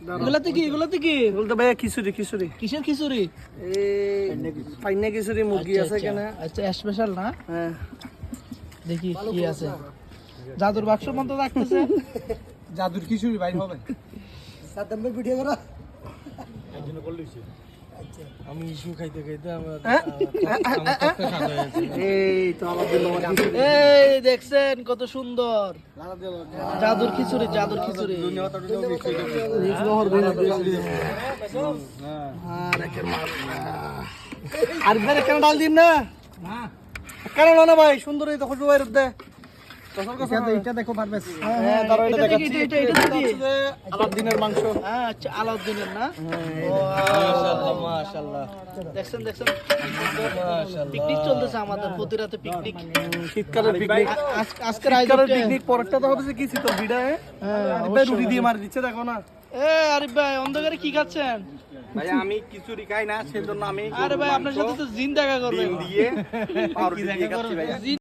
এগুলাতে কি বলতে ভাইয়া খিচুড়ি খিচুড়ি কিসের খিচুড়ি? এই পাইনা খিচুড়ি মুরগি আছে কেন? আচ্ছা স্পেশাল না? হ্যাঁ দেখি কি আছে। জাদুর বাক্স মতো রাখতেছে। জাদুর খিচুড়ি বাইর হবে। সাদ্দাম ভাই ভিডিও করো। আমি ইস্যু খাইতে খাইতে আমার এই তো আমাদের এই দেখছেন কত সুন্দর জাদুর খিচুড়ি, জাদুর খিচুড়ি। আর বেরে কেন ডাল দিম না কেন না ভাই সুন্দর এই তো খুশবু বাইর দে এটা দেখো পারবে। হ্যাঁ দাঁড়াও এটা এটা দেখাচ্ছি এটা এটা কি? আলাদিনের মাংস আচ্ছা আলাউদ্দিনের না? মাশাআল্লাহ দেখছেন পিকনিক চলতেছে আমাদের, প্রতি রাতে পিকনিক। শীতকালের পিকনিক আজকের শীতকালের পিকনিক পরেরটা তো হবে কি শীতল ভিড়া ভাই রুটি দিয়ে মারি দিচ্ছে দেখো না। আরিফ ভাই অন্ধকারে কি খাচ্ছেন? ভাই আমি খিচুড়ি খাই না, সেজন্য আমি আরে ভাই আপনার সাথে তো জিন দেখা করবে। ডিম দিয়ে পাউরুটি দিয়ে খাচ্ছি ভাই।